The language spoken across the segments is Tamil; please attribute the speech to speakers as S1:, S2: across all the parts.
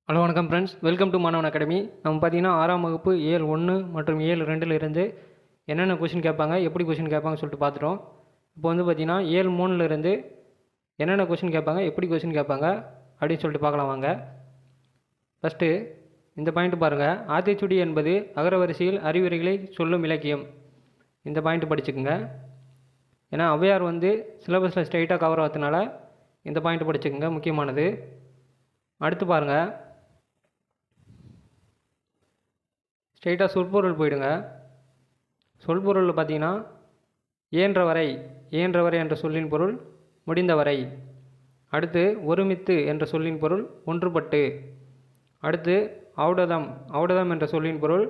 S1: ஹலோ வணக்கம் ஃப்ரெண்ட்ஸ், வெல்கம் டு மாணவன் அகாடமி. நம்ம பார்த்தீங்கன்னா 6ஆம் வகுப்பு இயல் 1 மற்றும் இயல் 2ல் இருந்து என்னென்ன கொஷின் கேட்பாங்க, எப்படி கொஷின் கேட்பாங்கன்னு சொல்லிட்டு பார்த்துட்டோம். இப்போ வந்து பார்த்தீங்கன்னா இயல் 3ல் இருந்து என்னென்ன கொஷின் கேட்பாங்க, எப்படி கொஷின் கேட்பாங்க அப்படின்னு சொல்லிட்டு பார்க்கலாம் வாங்க. ஃபஸ்ட்டு இந்த பாயிண்ட் பாருங்கள். ஆத்திச்சூடி என்பது அகரவரிசையில் அறிவுரைகளை சொல்லும் இலக்கியம். இந்த பாயிண்ட் படிச்சுக்குங்க. ஏன்னா ஔவையார் வந்து சிலபஸில் ஸ்ட்ரைட்டாக கவர் ஆகிறதுனால இந்த பாயிண்ட் படிச்சுக்குங்க, முக்கியமானது. அடுத்து பாருங்கள், ஸ்ட்ரெயிட்டாக சொற்பொருள் போயிடுங்க. சொல்பொருளில் பார்த்தீங்கன்னா இயன்றவரை என்ற சொல்லின் பொருள் முடிந்தவரை. அடுத்து ஒருமித்து என்ற சொல்லின் பொருள் ஒன்றுபட்டு. அடுத்து ஔடதம் என்ற சொல்லின் பொருள்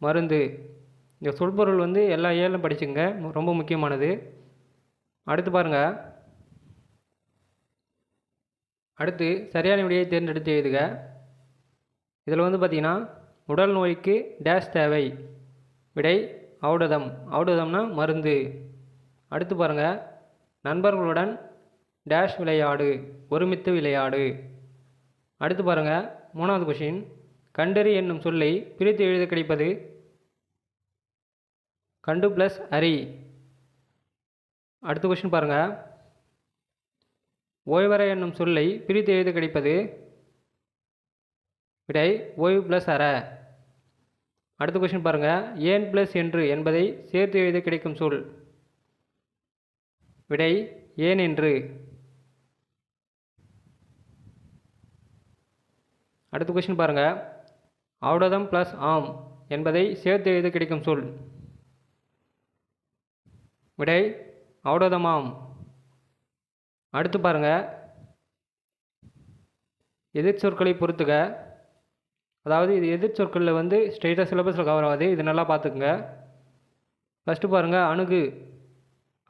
S1: மருந்து. இந்த சொல்பொருள் வந்து எல்லா ஏழும் படிச்சுங்க, ரொம்ப முக்கியமானது. அடுத்து பாருங்கள், அடுத்து சரியான விடையை தேர்ந்தெடுத்து எழுதுக. இதில் வந்து பார்த்திங்கன்னா உடல் நோய்க்கு டேஷ் தேவை. விடை ஔடதம்னா மருந்து. அடுத்து பாருங்கள், நண்பர்களுடன் டேஷ் விளையாடு, ஒருமித்து விளையாடு. அடுத்து பாருங்கள், 3வது கொஷின், கண்டறி என்னும் சொல்லை பிரித்து எழுத கிடைப்பது கண்டு ப்ளஸ் அறி. அடுத்த கொஷின் பாருங்கள், ஓய்வறை என்னும் சொல்லை பிரித்து எழுத கிடைப்பது விடை ஓய்வு ப்ளஸ் அற. அடுத்த கொஷின் பாருங்கள், ஏன் ப்ளஸ் என்று என்பதை சேர்த்து எழுத கிடைக்கும் சொல் விடை ஏன் என்று. அடுத்த கொஷின் பாருங்கள், ஔடதம் ப்ளஸ் ஆம் என்பதை சேர்த்து எழுத கிடைக்கும் சொல் விடை ஔடதமாம். அடுத்து பாருங்கள், எதிர்ச்சொற்களை பொறுத்துக. அதாவது இது எதிர்ச்சொற்களில் வந்து ஸ்ட்ரெயிட்டாக சிலபஸில் கவர் ஆகுது, இது நல்லா பார்த்துக்குங்க. ஃபஸ்ட்டு பாருங்கள்,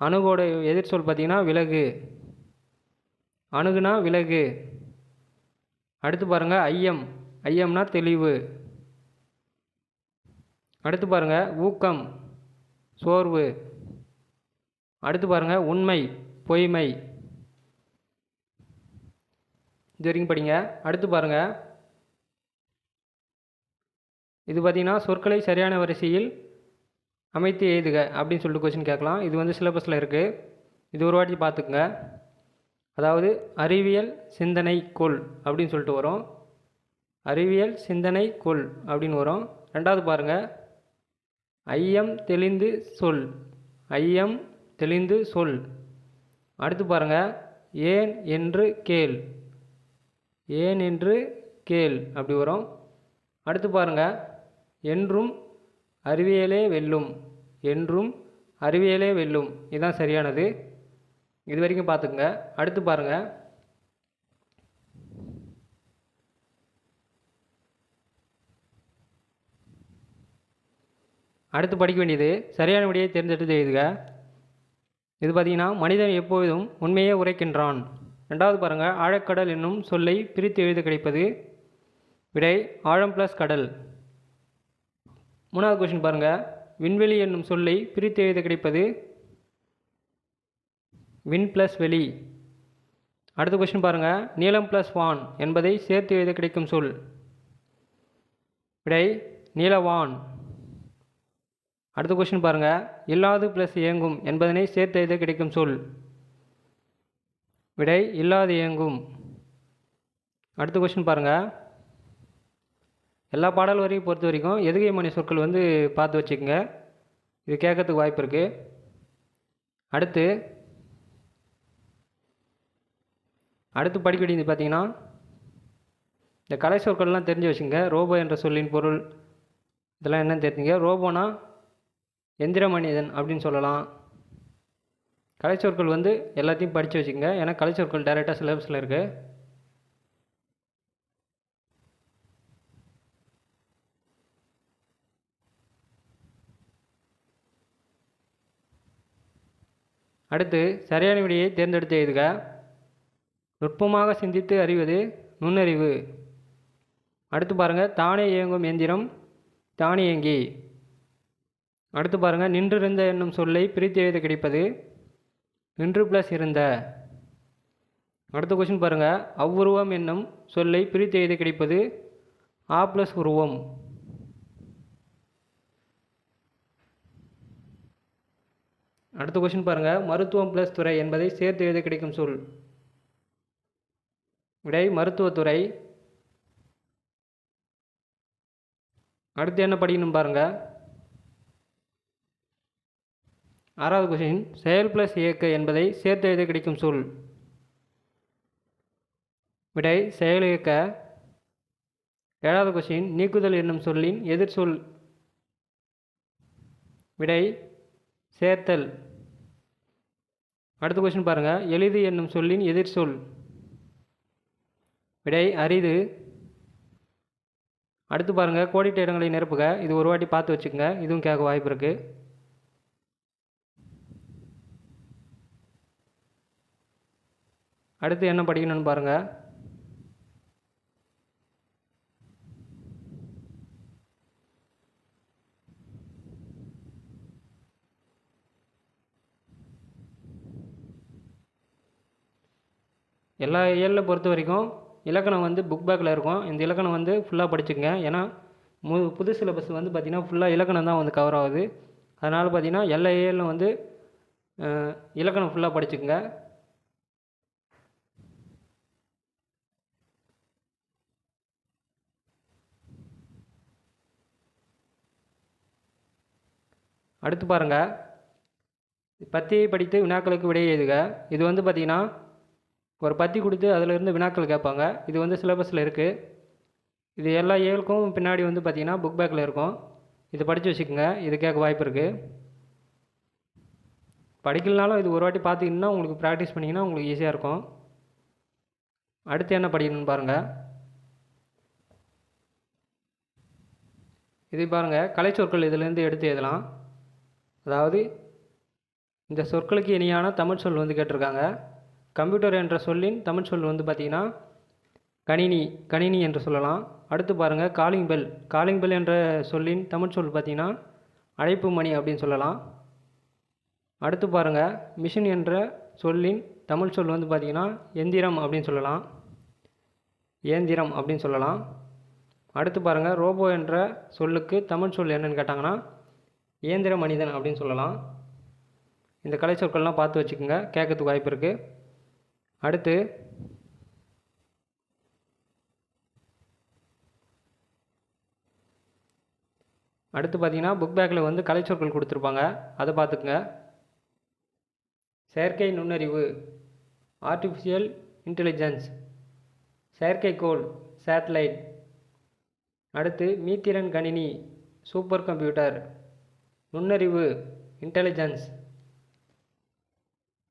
S1: அணுகோட எதிர்ச்சொல் பார்த்திங்கன்னா விலகு. அணுகுனா விலகு. அடுத்து பாருங்கள், ஐயம்னா தெளிவு. அடுத்து பாருங்கள், ஊக்கம் சோர்வு. அடுத்து பாருங்கள், உண்மை பொய்மை. இது வரைக்கும் படிங்க. அடுத்து பாருங்கள், இது பார்த்திங்கன்னா சொற்களை சரியான வரிசையில் அமைத்து எழுதுக அப்படின்னு சொல்லிட்டு கொஸ்டின் கேட்கலாம். இது வந்து சிலபஸில் இருக்குது, இது ஒரு வாட்டி பார்த்துக்குங்க. அதாவது அறிவியல் சிந்தனை கொள் அப்படின்னு சொல்லிட்டு வரும். அறிவியல் சிந்தனை கொள் அப்படின்னு வரும். ரெண்டாவது பாருங்கள், ஐயம் தெளிந்து சொல். ஐயம் தெளிந்து சொல். அடுத்து பாருங்கள், ஏன் என்று கேள். ஏன் என்று கேள் அப்படி வரும். அடுத்து பாருங்கள், என்றும் அறிவியலே வெல்லும். என்றும் அறிவியலே வெல்லும். இதுதான் சரியானது. இது வரைக்கும் பார்த்துக்குங்க. அடுத்து பாருங்கள், அடுத்து படிக்க வேண்டியது சரியான விடையை தேர்ந்தெடுத்து எழுதுக. இது பார்த்திங்கன்னா மனிதன் எப்பொழுதும் உண்மையே உரைக்கின்றான். ரெண்டாவது பாருங்கள், ஆழக்கடல் என்னும் சொல்லை பிரித்து எழுத கிடைப்பது விடை ஆழம் ப்ளஸ் கடல். 3வது கொஷின் பாருங்கள், விண்வெளி என்னும் சொல்லை பிரித்து எழுத கிடைப்பது விண் ப்ளஸ் வெளி. அடுத்த கொஷின் பாருங்கள், நீலம் ப்ளஸ் வான் என்பதை சேர்த்து எழுத கிடைக்கும் சொல் விடை நீலவான். அடுத்த கொஷின் பாருங்கள், இல்லாது ப்ளஸ் இயங்கும் என்பதனை சேர்த்து எழுத கிடைக்கும் சொல் விடை இல்லாது இயங்கும். அடுத்த கொஷின் பாருங்கள், எல்லா பாடல் வரையும் பொறுத்த வரைக்கும் எதுகை மணி சொற்கள் வந்து பார்த்து வச்சுக்கோங்க, இது கேட்கறதுக்கு வாய்ப்பு இருக்குது. அடுத்து படிக்க வேண்டியது பார்த்திங்கன்னா இந்த கலை சொற்கள்லாம் தெரிஞ்சு வச்சுங்க. ரோபோ என்ற சொல்லின் பொருள் இதெல்லாம் என்னன்னு தெரிஞ்சுங்க. ரோபோனா எந்திர மனிதன் அப்படின்னு சொல்லலாம். கலை சொற்கள் வந்து எல்லாத்தையும் படித்து வச்சுக்கோங்க, ஏன்னா கலை சொற்கள் டைரெக்டாக சிலபஸில் இருக்குது. அடுத்து சரியான விடையை தேர்ந்தெடுத்து எழுதுக. நுட்பமாக சிந்தித்து அறிவது நுண்ணறிவு. அடுத்து பாருங்கள், தானே இயங்கும் எந்திரம் தானியங்கி. அடுத்து பாருங்கள், நின்றிருந்த என்னும் சொல்லை பிரித்து எழுத கிடைப்பது நின்று ப்ளஸ் இருந்த. அடுத்த கொஷின் பாருங்கள், அவ்வுருவம் என்னும் சொல்லை பிரித்து எழுத கிடைப்பது ஆ ப்ளஸ் உருவம். அடுத்த கொஷின் பாருங்கள். மருத்துவம் ப்ளஸ் துறை என்பதை சேர்த்து எழுத கிடைக்கும் சொல். விடை மருத்துவத்துறை. அடுத்து என்ன படிக்கணும் பாருங்கள். 6வது கொஷின். செயல் ப்ளஸ் இயக்க என்பதை சேர்த்து எழுத கிடைக்கும் சொல். விடை செயல் இயக்க. 7வது கொஷின். நீக்குதல் என்னும் சொல்லின் எதிர் சொல். விடை சேர்த்தல். அடுத்த கொஷின் பாருங்கள். எளிது என்னும் சொல்லின் எதிர் சொல். விடை அரிது. அடுத்து பாருங்கள். கோடிட்ட இடங்களை நிரப்புக. இது ஒரு வாட்டி பார்த்து வச்சுக்கோங்க, இதுவும் கேட்க வாய்ப்பு இருக்குது. அடுத்து என்ன படிக்கணும்னு பாருங்கள். எல்லா இயலில் பொறுத்த வரைக்கும் இலக்கணம் வந்து புக் பேக்கில் இருக்கும். இந்த இலக்கணம் வந்து ஃபுல்லாக படிச்சுக்கங்க. ஏன்னா புது சிலபஸ் வந்து பார்த்திங்கன்னா ஃபுல்லாக இலக்கணம் தான் வந்து கவர் ஆகுது. அதனால் பார்த்திங்கன்னா எல்லா இயலிலும் வந்து இலக்கணம் ஃபுல்லாக படிச்சுக்கங்க. அடுத்து பாருங்கள். பத்தியை படித்து வினாக்களுக்கு விடை எழுதுக. இது வந்து பார்த்திங்கன்னா ஒரு பத்தி கொடுத்து அதிலிருந்து வினாக்கள் கேட்பாங்க. இது வந்து சிலபஸில் இருக்குது. இது எல்லா இயலுக்கும் பின்னாடி வந்து பார்த்திங்கன்னா புக் பேக்கில் இருக்கும். இது படித்து வச்சுக்கோங்க, இது கேட்க வாய்ப்பு இருக்குது. படிக்கலனாலும் இது ஒரு வாட்டி பார்த்திங்கன்னா உங்களுக்கு ப்ராக்டிஸ் பண்ணிங்கன்னா உங்களுக்கு ஈஸியாக இருக்கும். அடுத்து என்ன படிக்கணும்னு பாருங்கள். இது பாருங்கள். கலைச்சொற்கள் இதிலேருந்து எடுத்து எழுதலாம். அதாவது இந்த சொற்களுக்கு இணையான தமிழ் சொல் வந்து கேட்டிருக்காங்க. கம்ப்யூட்டர் என்ற சொல்லின் தமிழ் சொல் வந்து பார்த்திங்கன்னா கணினி என்று சொல்லலாம். அடுத்து பாருங்கள். காலிங் பெல் என்ற சொல்லின் தமிழ் சொல் பார்த்திங்கன்னா அழைப்பு மணி அப்படின்னு சொல்லலாம். அடுத்து பாருங்கள். மிஷின் என்ற சொல்லின் தமிழ் சொல் வந்து பார்த்திங்கன்னா இயந்திரம் அப்படின்னு சொல்லலாம். அடுத்து பாருங்கள். ரோபோ என்ற சொல்லுக்கு தமிழ் சொல் என்னன்னு கேட்டாங்கன்னா இயந்திர மனிதன் அப்படின்னு சொல்லலாம். இந்த கலை சொற்கள்லாம் பார்த்து வச்சுக்கோங்க, கேட்கறதுக்கு வாய்ப்பு இருக்குது. அடுத்து பார்த்திங்கன்னா புக் பேக்கில் வந்து கலைச்சொற்கள் கொடுத்துருப்பாங்க, அதை பார்த்துக்குங்க. செயற்கை நுண்ணறிவு ஆர்டிஃபிஷியல் இன்டெலிஜென்ஸ், செயற்கைக்கோள் சேட்டலைட். அடுத்து மீத்திறன் கணினி சூப்பர் கம்ப்யூட்டர், நுண்ணறிவு இன்டெலிஜென்ஸ்.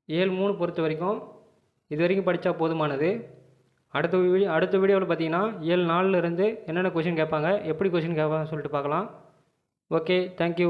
S1: ஏழு 3 பொறுத்த வரைக்கும் இது வரைக்கும் படித்தா போதுமானது. அடுத்த வீடியோவில் பார்த்தீங்கன்னா 7 4 என்னென்ன கொஷின் கேட்பாங்க, எப்படி கொஷின் கேட்பாங்கன்னு சொல்லிட்டு பார்க்கலாம். Okay, thank you.